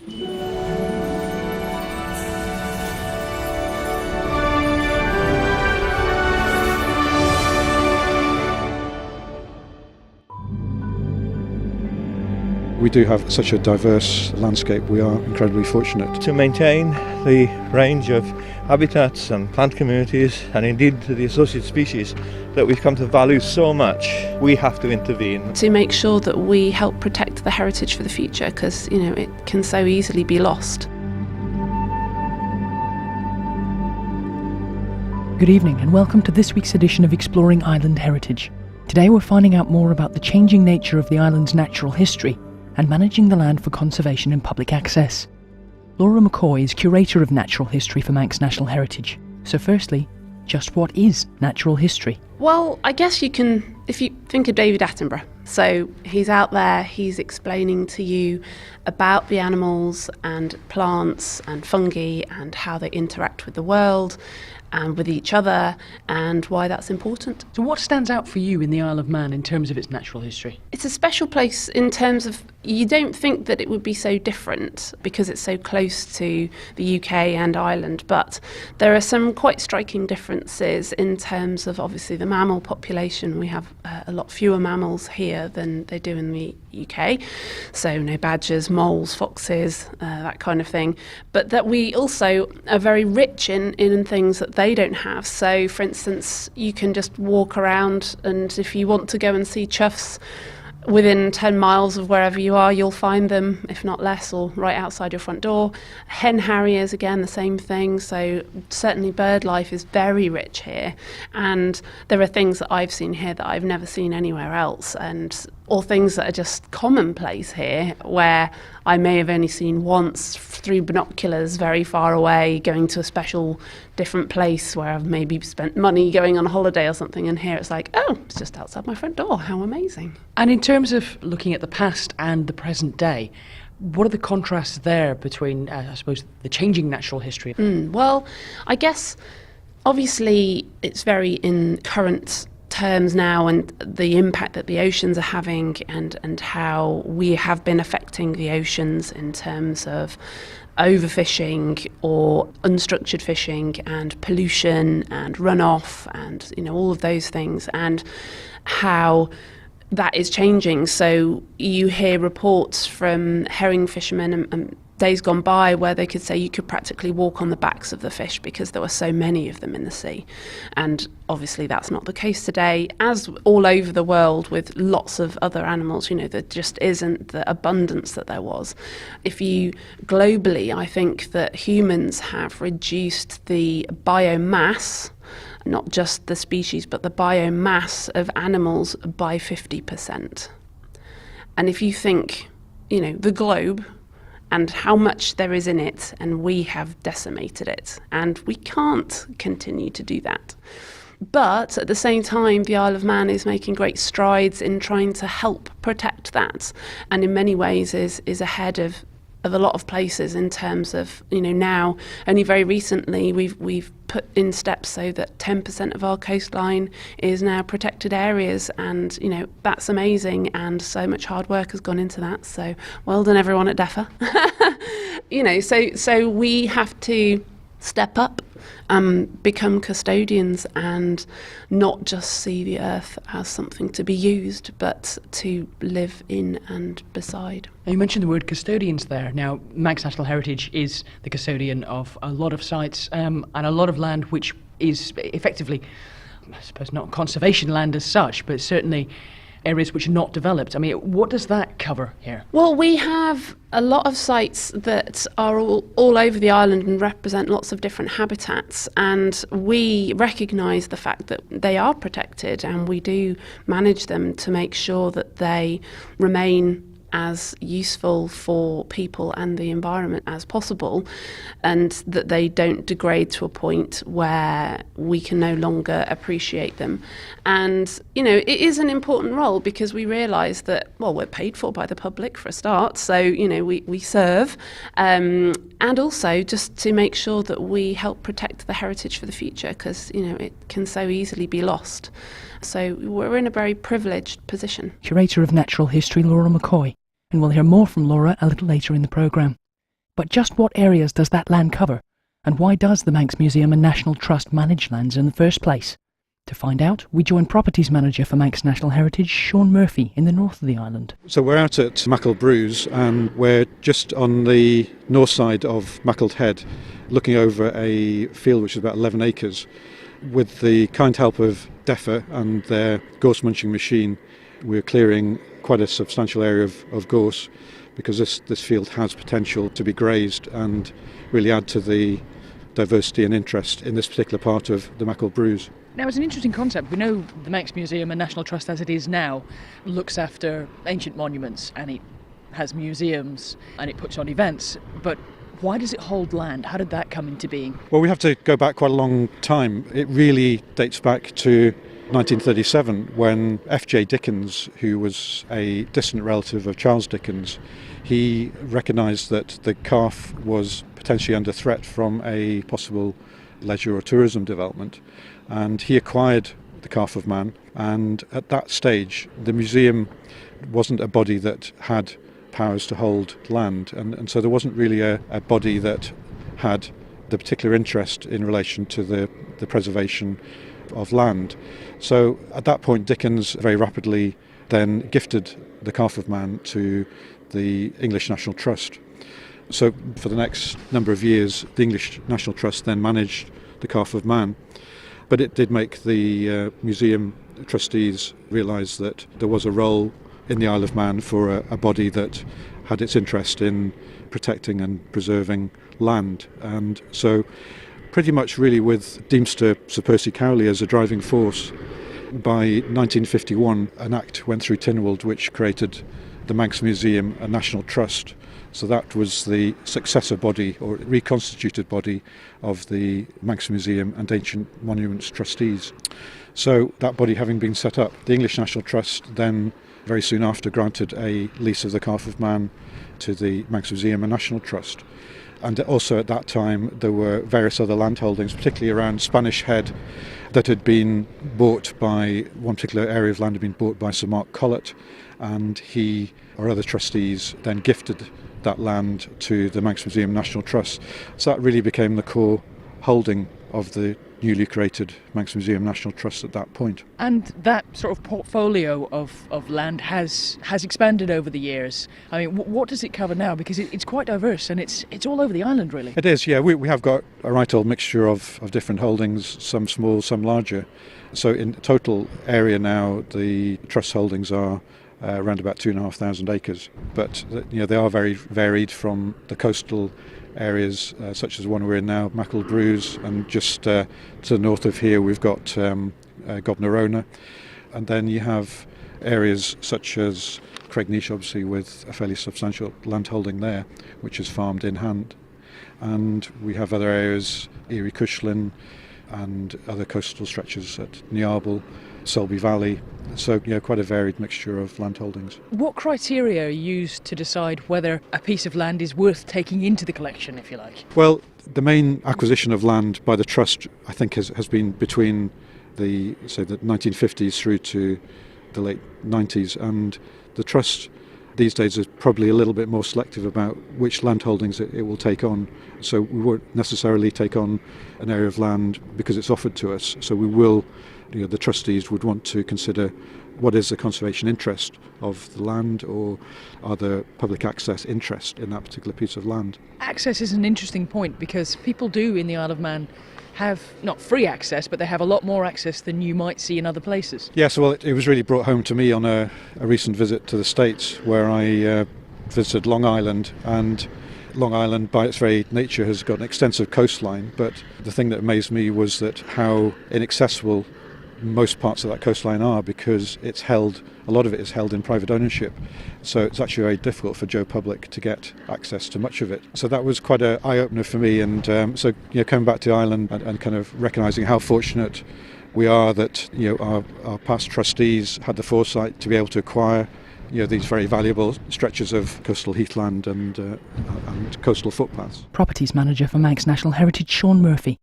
We do have such a diverse landscape. We are incredibly fortunate. To maintain the range of habitats and plant communities, and indeed the associated species that we've come to value so much, we have to intervene. To make sure that we help protect the heritage for the future, because it can so easily be lost. Good evening and welcome to this week's edition of Exploring Island Heritage. Today we're finding out more about the changing nature of the island's natural history and managing the land for conservation and public access. Laura McCoy is Curator of Natural History for Manx National Heritage. So firstly, just what is natural history? Well, I guess you can, if you think of David Attenborough, so he's out there, he's explaining to you about the animals and plants and fungi and how they interact with the world and with each other and why that's important. So what stands out for you in the Isle of Man in terms of its natural history? It's a special place in terms of, you don't think that it would be so different because it's so close to the UK and Ireland, but there are some quite striking differences in terms of obviously the mammal population. We have a lot fewer mammals here than they do in the UK, so no badgers, moles, foxes, that kind of thing, but that we also are very rich in things that they don't have. So for instance, you can just walk around, and if you want to go and see choughs within 10 miles of wherever you are, you'll find them, if not less, or right outside your front door. Hen harriers, again, the same thing. So certainly bird life is very rich here, and there are things that I've seen here that I've never seen anywhere else, or things that are just commonplace here where I may have only seen once through binoculars very far away, going to a special different place where I've maybe spent money going on a holiday or something, and here it's like, oh, it's just outside my front door, how amazing. And in terms of looking at the past and the present day, what are the contrasts there between, I suppose, the changing natural history? Well, I guess obviously it's very in current terms now, and the impact that the oceans are having, and how we have been affecting the oceans in terms of overfishing or unstructured fishing and pollution and runoff and all of those things, and how that is changing. So you hear reports from herring fishermen and days gone by where they could say you could practically walk on the backs of the fish because there were so many of them in the sea. And obviously that's not the case today, as all over the world with lots of other animals, there just isn't the abundance that there was. If you globally, I think that humans have reduced the biomass, not just the species, but the biomass of animals by 50%. And if you think, the globe, and how much there is in it, and we have decimated it, and we can't continue to do that. But at the same time, the Isle of Man is making great strides in trying to help protect that, and in many ways is ahead of a lot of places in terms of, now, only very recently we've put in steps so that 10% of our coastline is now protected areas, and that's amazing, and so much hard work has gone into that, so well done everyone at DEFA. So we have to step up, become custodians, and not just see the earth as something to be used, but to live in and beside. Now, you mentioned the word custodians there. Now, Manx National Heritage is the custodian of a lot of sites and a lot of land which is effectively, I suppose, not conservation land as such, but certainly areas which are not developed. I mean, what does that cover here? Well, we have a lot of sites that are all over the island and represent lots of different habitats, and we recognise the fact that they are protected, and we do manage them to make sure that they remain as useful for people and the environment as possible, and that they don't degrade to a point where we can no longer appreciate them. And it is an important role because we realise that, well, we're paid for by the public for a start, so we serve, and also just to make sure that we help protect the heritage for the future, because it can so easily be lost. So we're in a very privileged position. Curator of Natural History Laura McCoy, and we'll hear more from Laura a little later in the programme. But just what areas does that land cover? And why does the Manx Museum and National Trust manage lands in the first place? To find out, we join Properties Manager for Manx National Heritage Shaun Murphy in the north of the island. So we're out at Maughold Brooghs, and we're just on the north side of Maughold Head, looking over a field which is about 11 acres. With the kind help of DEFA and their gorse munching machine, we're clearing quite a substantial area of gorse, because this field has potential to be grazed and really add to the diversity and interest in this particular part of the Maughold Brooghs. Now, it's an interesting concept. We know the Manx Museum and National Trust, as it is now, looks after ancient monuments, and it has museums and it puts on events. But why does it hold land? How did that come into being? Well, we have to go back quite a long time. It really dates back to 1937, when F.J. Dickens, who was a distant relative of Charles Dickens, he recognised that the Calf was potentially under threat from a possible leisure or tourism development, and he acquired the Calf of Man. And at that stage, the museum wasn't a body that had powers to hold land, and so there wasn't really a body that had the particular interest in relation to the preservation of land. So at that point, Dickens very rapidly then gifted the Calf of Man to the English National Trust. So for the next number of years, the English National Trust then managed the Calf of Man. But it did make the museum trustees realise that there was a role in the Isle of Man for a body that had its interest in protecting and preserving land. And so pretty much really with Deemster Sir Percy Cowley as a driving force, by 1951 an act went through Tynwald which created the Manx Museum and National Trust. So that was the successor body or reconstituted body of the Manx Museum and Ancient Monuments Trustees. So that body having been set up, the English National Trust then very soon after granted a lease of the Calf of Man to the Manx Museum and National Trust. And also at that time there were various other landholdings, particularly around Spanish Head, that had been bought by, one particular area of land had been bought by Sir Mark Collett, and he or other trustees then gifted that land to the Manx Museum National Trust. So that really became the core holding of the newly created Manx Museum National Trust at that point. And that sort of portfolio of land has expanded over the years. I mean, what does it cover now? Because it's quite diverse and it's all over the island, really. It is, yeah. We have got a right old mixture of different holdings, some small, some larger. So in total area now, the trust holdings are around about 2,500 acres. But they are very varied, from the coastal areas such as the one we're in now, Maughold Brooghs, and just to the north of here we've got Gobnerona, and then you have areas such as Craignish, obviously with a fairly substantial landholding there, which is farmed in hand, and we have other areas, Erie Cushlin and other coastal stretches at Niarble, Selby Valley. So, quite a varied mixture of landholdings. What criteria are used to decide whether a piece of land is worth taking into the collection, if you like? Well, the main acquisition of land by the Trust, I think, has been between the 1950s through to the late 90s, and the Trust these days is probably a little bit more selective about which landholdings it will take on. So we won't necessarily take on an area of land because it's offered to us. So we will, the trustees would want to consider what is the conservation interest of the land, or are there public access interest in that particular piece of land. Access is an interesting point, because people do in the Isle of Man have not free access, but they have a lot more access than you might see in other places. Yes, well, it was really brought home to me on a recent visit to the States, where I visited Long Island, and Long Island by its very nature has got an extensive coastline, but the thing that amazed me was that how inaccessible most parts of that coastline are, because a lot of it is held in private ownership, so it's actually very difficult for Joe Public to get access to much of it. So that was quite an eye-opener for me, and so coming back to Ireland and kind of recognising how fortunate we are that our past trustees had the foresight to be able to acquire these very valuable stretches of coastal heathland and coastal footpaths. Properties Manager for Manx National Heritage Shaun Murphy.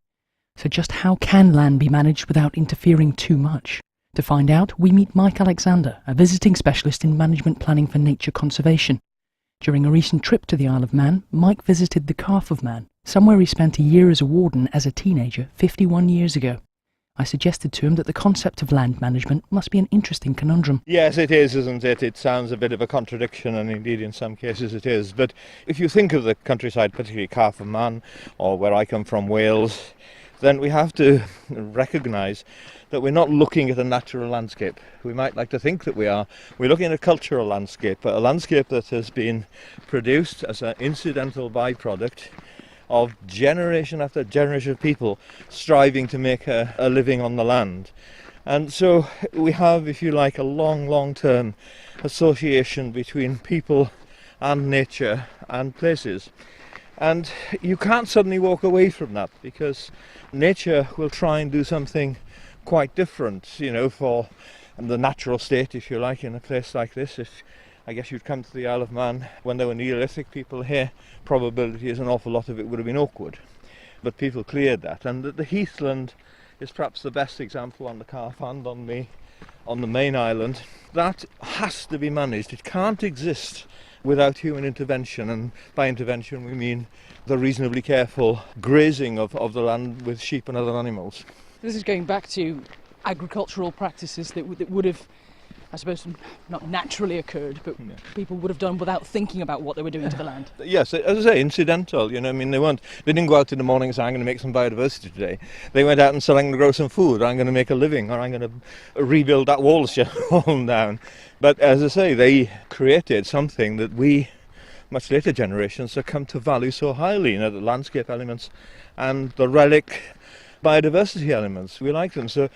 So just how can land be managed without interfering too much? To find out, we meet Mike Alexander, a visiting specialist in management planning for nature conservation. During a recent trip to the Isle of Man, Mike visited the Calf of Man, somewhere he spent a year as a warden as a teenager 51 years ago. I suggested to him that the concept of land management must be an interesting conundrum. Yes, it is, isn't it? It sounds a bit of a contradiction, and indeed in some cases it is. But if you think of the countryside, particularly Calf of Man, or where I come from, Wales, then we have to recognise that we're not looking at a natural landscape. We might like to think that we are. We're looking at a cultural landscape, but a landscape that has been produced as an incidental byproduct of generation after generation of people striving to make a living on the land. And so we have, if you like, a long-term association between people and nature and places. And you can't suddenly walk away from that, because nature will try and do something quite different, for the natural state, if you like, in a place like this. If I guess you'd come to the Isle of Man when there were Neolithic people here, probability is an awful lot of it would have been awkward. But people cleared that, and the heathland is perhaps the best example on the Calf and on the main island. That has to be managed. It can't exist without human intervention, and by intervention we mean the reasonably careful grazing of the land with sheep and other animals. This is going back to agricultural practices that would have, I suppose, not naturally occurred, but people would have done without thinking about what they were doing to the land. Yes, as I say, incidental. They didn't go out in the morning and say, I'm going to make some biodiversity today. They went out and said, I'm going to grow some food, or I'm going to make a living, or I'm going to rebuild that wall that's fallen down. But as I say, they created something that we, much later generations, have come to value so highly. The landscape elements and the relic biodiversity elements. We like them. So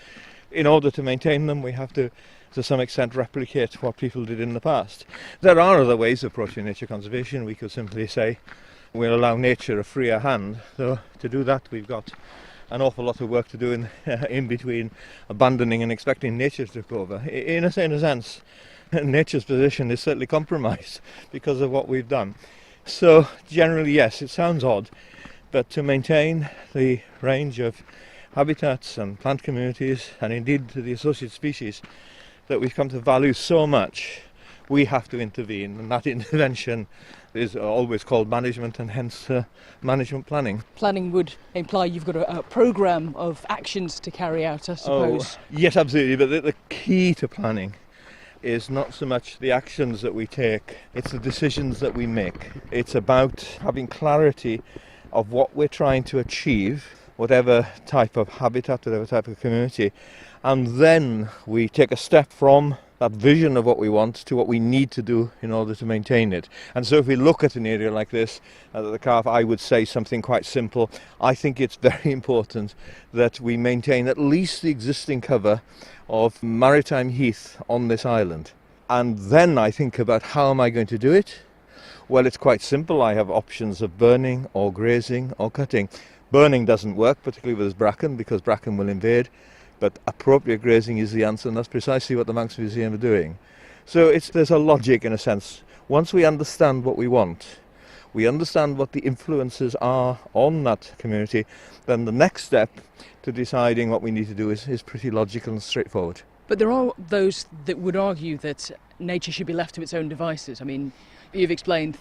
in order to maintain them, we have to some extent replicate what people did in the past. There are other ways of approaching nature conservation. We could simply say we'll allow nature a freer hand. So to do that, we've got an awful lot of work to do in between abandoning and expecting nature to take over. In a sense, nature's position is certainly compromised because of what we've done. So generally, yes, it sounds odd, but to maintain the range of habitats and plant communities, and indeed the associated species that we've come to value so much, we have to intervene, and that intervention is always called management, and hence management planning. Planning would imply you've got a programme of actions to carry out, I suppose. Yes, absolutely, but the key to planning is not so much the actions that we take, it's the decisions that we make. It's about having clarity of what we're trying to achieve, whatever type of habitat, whatever type of community, and then we take a step from that vision of what we want to what we need to do in order to maintain it. And so if we look at an area like this, the Calf, I would say something quite simple. I think it's very important that we maintain at least the existing cover of maritime heath on this island. And then I think about how am I going to do it? Well, it's quite simple. I have options of burning or grazing or cutting. Burning doesn't work, particularly with this bracken, because bracken will invade. But appropriate grazing is the answer, and that's precisely what the Manx Museum are doing. So there's a logic, in a sense. Once we understand what we want, we understand what the influences are on that community, then the next step to deciding what we need to do is pretty logical and straightforward. But there are those that would argue that nature should be left to its own devices. I mean, you've explained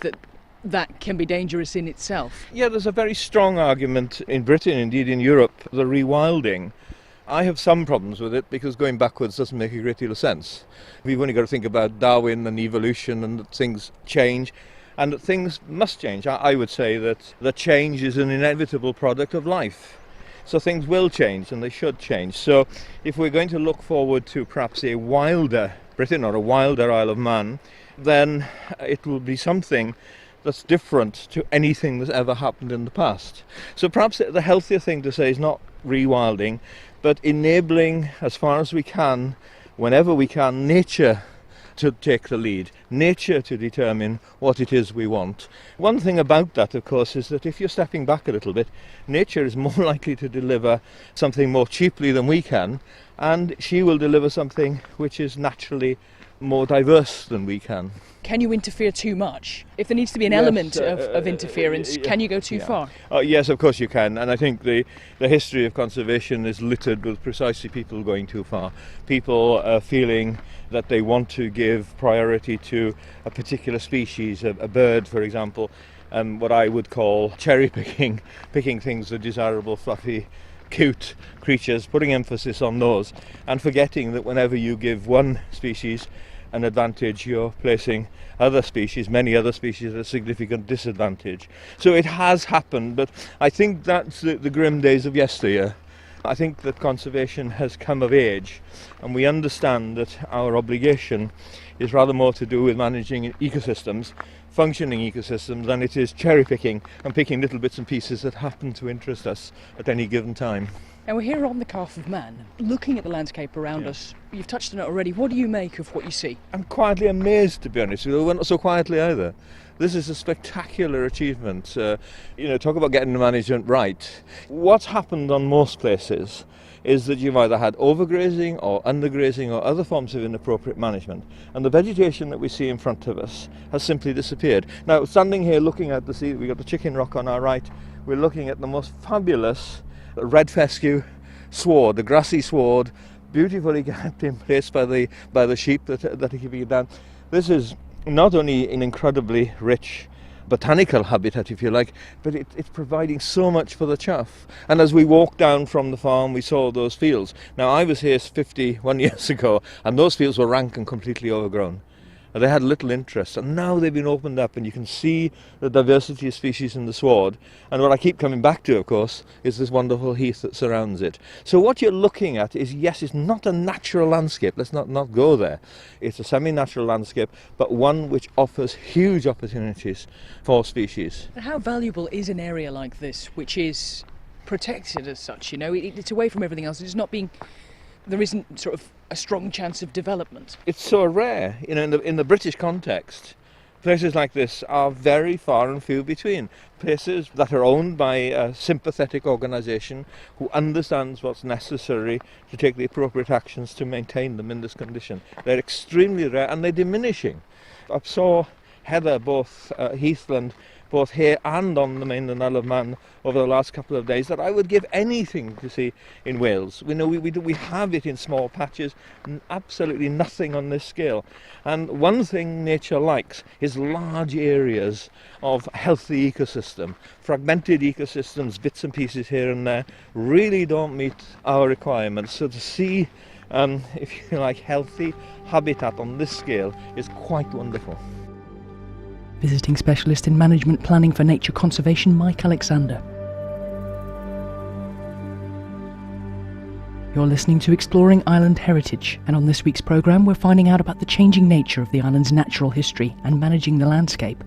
that can be dangerous in itself. Yeah, there's a very strong argument in Britain, indeed in Europe, the rewilding. I have some problems with it because going backwards doesn't make a great deal of sense. We've only got to think about Darwin and evolution, and that things change, and that things must change. I would say that the change is an inevitable product of life. So things will change, and they should change. So if we're going to look forward to perhaps a wilder Britain or a wilder Isle of Man, then it will be something that's different to anything that's ever happened in the past. So perhaps the healthier thing to say is not rewilding, but enabling, as far as we can, whenever we can, nature to take the lead, nature to determine what it is we want. One thing about that, of course, is that if you're stepping back a little bit, nature is more likely to deliver something more cheaply than we can, and she will deliver something which is naturally more diverse than we can. Can you interfere too much? If there needs to be an Yes, element of interference, can you go too far? Yes, of course you can. And I think the history of conservation is littered with precisely people going too far. People feeling that they want to give priority to a particular species, a bird, for example, what I would call cherry picking, picking things that are desirable, fluffy, cute creatures, putting emphasis on those, and forgetting that whenever you give one species an advantage, you're placing many other species at a significant disadvantage. So it has happened, but I think that's the grim days of yesteryear. I think that conservation has come of age, and we understand that our obligation is rather more to do with managing ecosystems, functioning ecosystems, than it is cherry picking and picking little bits and pieces that happen to interest us at any given time. Now we're here on the Calf of Man, looking at the landscape around us. You've touched on it already. What do you make of what you see? I'm quietly amazed, to be honest. We're not so quietly either. This is a spectacular achievement. Talk about getting the management right. What's happened on most places is that you've either had overgrazing or undergrazing or other forms of inappropriate management, and the vegetation that we see in front of us has simply disappeared. Now, standing here looking at the sea, we've got the Chicken Rock on our right, we're looking at the most fabulous red fescue sward, the grassy sward, beautifully kept in place by the sheep that are keeping it down. This is not only an incredibly rich botanical habitat, if you like, but it's providing so much for the chaff. And as we walked down from the farm, we saw those fields. Now, I was here 51 years ago, and those fields were rank and completely overgrown. They had little interest, and now they've been opened up, and you can see the diversity of species in the sward. And what I keep coming back to, of course, is this wonderful heath that surrounds it. So what you're looking at is, yes, it's not a natural landscape. Let's not go there. It's a semi-natural landscape, but one which offers huge opportunities for species. And how valuable is an area like this, which is protected as such? It's away from everything else. There isn't sort of a strong chance of development. It's so rare. In the British context, places like this are very far and few between. Places that are owned by a sympathetic organisation who understands what's necessary to take the appropriate actions to maintain them in this condition. They're extremely rare, and they're diminishing. I saw heather, both heathland, both here and on the mainland Isle of Man over the last couple of days, that I would give anything to see in Wales. We know we have it in small patches, absolutely nothing on this scale. And one thing nature likes is large areas of healthy ecosystem. Fragmented ecosystems, bits and pieces here and there, really don't meet our requirements. So to see, if you like, healthy habitat on this scale is quite wonderful. Visiting Specialist in Management Planning for Nature Conservation, Mike Alexander. You're listening to Exploring Island Heritage, and on this week's programme we're finding out about the changing nature of the island's natural history and managing the landscape.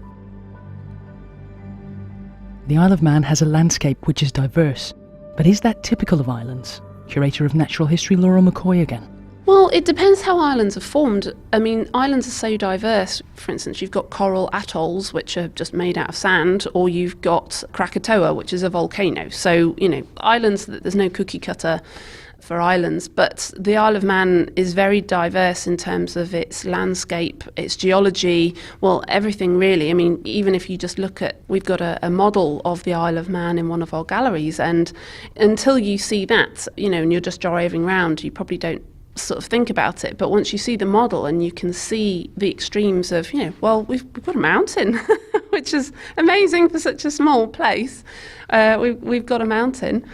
The Isle of Man has a landscape which is diverse, but is that typical of islands? Curator of Natural History, Laura McCoy again. Well, it depends how islands are formed. I mean, islands are so diverse. For instance, you've got coral atolls, which are just made out of sand, or you've got Krakatoa, which is a volcano. So, islands, there's no cookie cutter for islands, but the Isle of Man is very diverse in terms of its landscape, its geology, well, everything really. I mean, even if you just look at, we've got a model of the Isle of Man in one of our galleries, and until you see that, and you're just driving around, you probably don't sort of think about it, but once you see the model and you can see the extremes of, we've got a mountain, which is amazing for such a small place. We've got a mountain.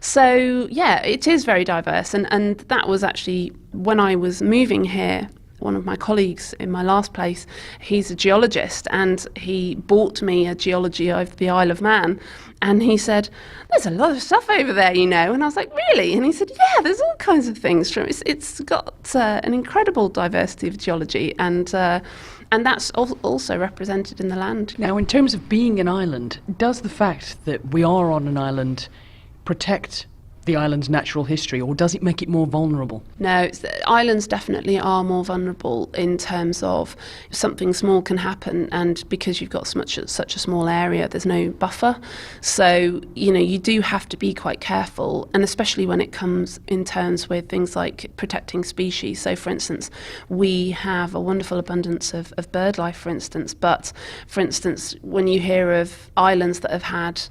So, yeah, it is very diverse. And that was actually, when I was moving here, one of my colleagues in my last place, he's a geologist, and he bought me a geology of the Isle of Man. And he said, there's a lot of stuff over there, And I was like, really? And he said, yeah, there's all kinds of things. It's got an incredible diversity of geology, and that's also represented in the land. Now, in terms of being an island, does the fact that we are on an island protect the island's natural history, or does it make it more vulnerable? No, islands definitely are more vulnerable in terms of something small can happen, and because you've got such a small area, there's no buffer. So, you do have to be quite careful, and especially when it comes in terms with things like protecting species. So, for instance, we have a wonderful abundance of bird life, for instance, but, for instance, when you hear of islands that have had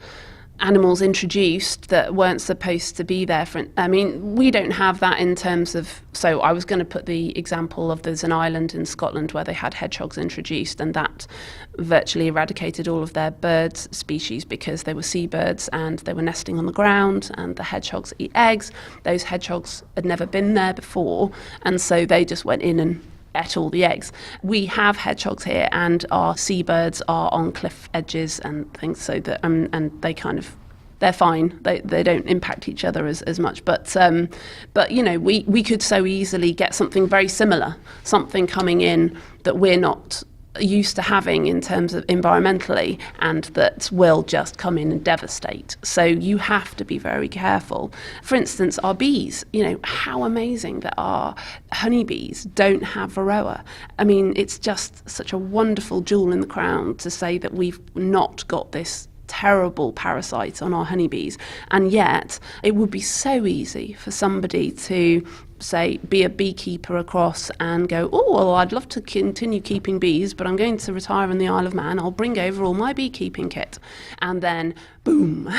animals introduced that weren't supposed to be there. We don't have that in terms of... So I was going to put the example of there's an island in Scotland where they had hedgehogs introduced, and that virtually eradicated all of their bird species because they were seabirds and they were nesting on the ground, and the hedgehogs eat eggs. Those hedgehogs had never been there before, and so they just went in and ate all the eggs. We have hedgehogs here, and our seabirds are on cliff edges and things, so that and they're fine. They don't impact each other as much. But we could so easily get something very similar, something coming in that we're not used to having in terms of environmentally, and that will just come in and devastate. So you have to be very careful. For instance, our bees, how amazing that our honeybees don't have varroa. It's just such a wonderful jewel in the crown to say that we've not got this terrible parasite on our honeybees, and yet it would be so easy for somebody to say, be a beekeeper across and go, oh, well, I'd love to continue keeping bees, but I'm going to retire in the Isle of Man. I'll bring over all my beekeeping kit. And then, boom,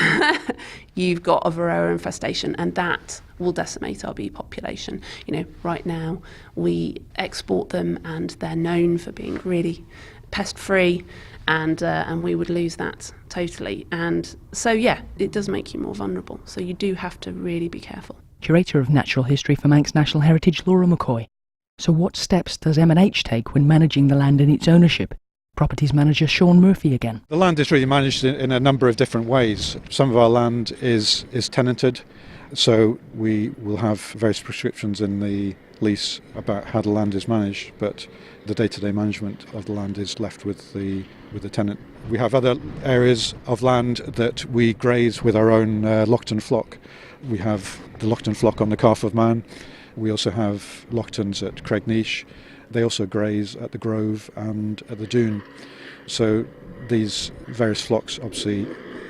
you've got a varroa infestation, and that will decimate our bee population. Right now we export them, and they're known for being really pest-free, and we would lose that totally. And so, yeah, it does make you more vulnerable. So you do have to really be careful. Curator of Natural History for Manx National Heritage, Laura McCoy. So what steps does M&H take when managing the land and its ownership? Properties Manager Shaun Murphy again. The land is really managed in a number of different ways. Some of our land is tenanted, so we will have various prescriptions in the lease about how the land is managed, but the day-to-day management of the land is left with the tenant. We have other areas of land that we graze with our own Lockton flock. We have the Lockton flock on the Calf of Man. We also have Locktons at Craignish. They also graze at the Grove and at the Dune. So these various flocks obviously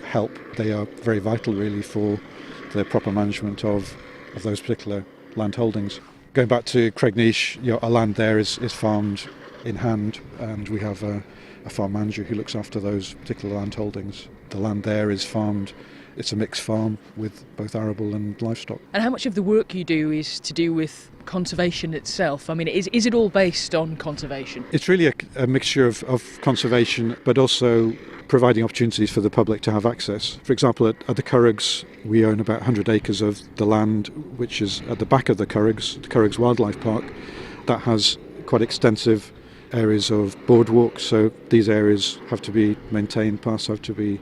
help. They are very vital really for the proper management of those particular land holdings. Going back to Craignish, our land there is farmed in hand, and we have a farm manager who looks after those particular land holdings. The land there is farmed. It's a mixed farm with both arable and livestock. And how much of the work you do is to do with conservation itself? Is it all based on conservation? It's really a mixture of conservation, but also providing opportunities for the public to have access. For example, at the Curraghs, we own about 100 acres of the land which is at the back of the Curraghs Wildlife Park. That has quite extensive areas of boardwalk, so these areas have to be maintained, paths have to be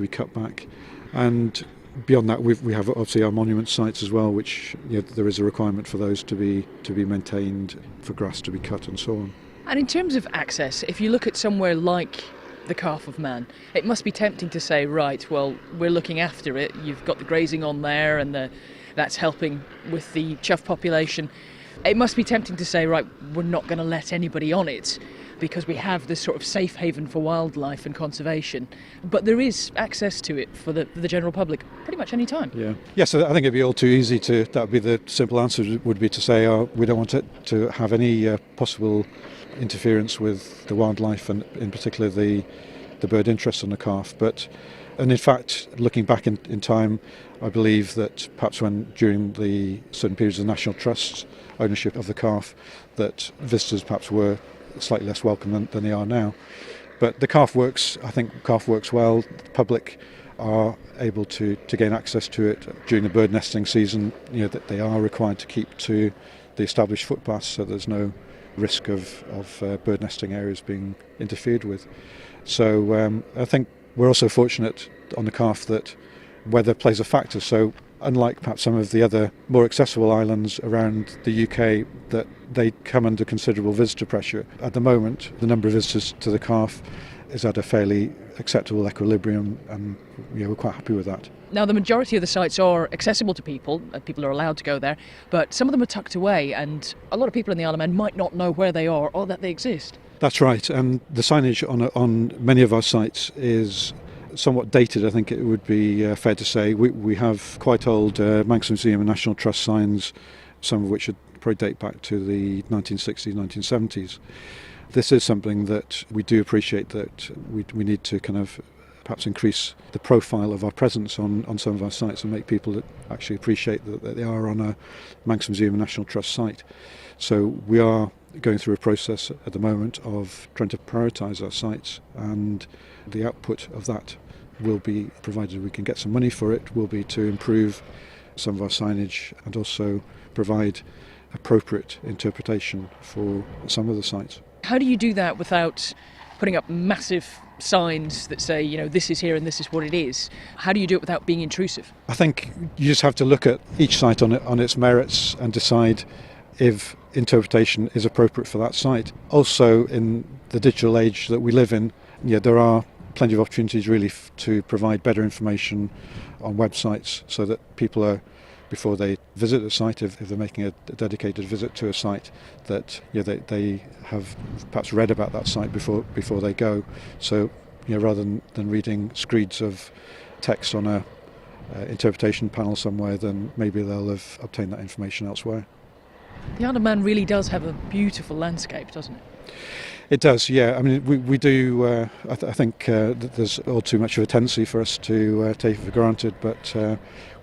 cut back. And beyond that, we have obviously our monument sites as well, which there is a requirement for those to be maintained, for grass to be cut and so on. And in terms of access, if you look at somewhere like the Calf of Man, it must be tempting to say, right, well, we're looking after it. You've got the grazing on there, and that's helping with the chough population. It must be tempting to say, right, we're not going to let anybody on it, because we have this sort of safe haven for wildlife and conservation. But there is access to it for the general public pretty much any time. Yeah. Yes, I think it'd be all too easy that would be the simple answer, would be to say, we don't want it to have any possible interference with the wildlife, and in particular the bird interest on the calf. And in fact, looking back in time, I believe that perhaps during the certain periods of the National Trust's ownership of the calf, that visitors perhaps were slightly less welcome than they are now. But the calf works, I think calf works well. The public are able to gain access to it during the bird nesting season. That they are required to keep to the established footpaths, so there's no risk of bird nesting areas being interfered with. So I think we're also fortunate on the calf that weather plays a factor. So unlike perhaps some of the other more accessible islands around the UK, that they come under considerable visitor pressure. At the moment, the number of visitors to the calf is at a fairly acceptable equilibrium, and we're quite happy with that. Now, the majority of the sites are accessible to people, people are allowed to go there, but some of them are tucked away, and a lot of people in the Isle of Man might not know where they are or that they exist. That's right, and the signage on many of our sites is somewhat dated, I think it would be fair to say. We have quite old Manx Museum and National Trust signs, some of which would probably date back to the 1960s, 1970s. This is something that we do appreciate, that we need to kind of perhaps increase the profile of our presence on some of our sites and make people that actually appreciate that they are on a Manx Museum and National Trust site. So we are going through a process at the moment of trying to prioritise our sites, and the output of that will be, provided we can get some money for it, will be to improve some of our signage and also provide appropriate interpretation for some of the sites. How do you do that without putting up massive signs that say, this is here and this is what it is? How do you do it without being intrusive? I think you just have to look at each site on its merits and decide if interpretation is appropriate for that site. Also, in the digital age that we live in, there are plenty of opportunities really to provide better information on websites, so that people are, before they visit a site, if they're making a dedicated visit to a site, that they have perhaps read about that site before they go. So rather than reading screeds of text on a interpretation panel somewhere, then maybe they'll have obtained that information elsewhere. The Isle of Man really does have a beautiful landscape, doesn't it? It does, yeah. I mean, we do. I think that there's all too much of a tendency for us to take it for granted, but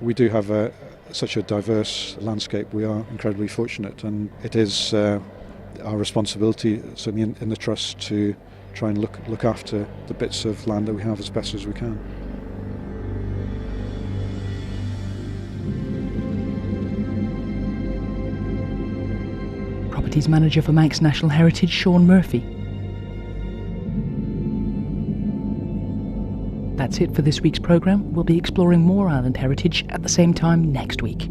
we do have such a diverse landscape. We are incredibly fortunate, and it is our responsibility, certainly in the trust, to try and look after the bits of land that we have as best as we can. Properties Manager for Manx National Heritage, Shaun Murphy. That's it for this week's programme. We'll be exploring more island heritage at the same time next week.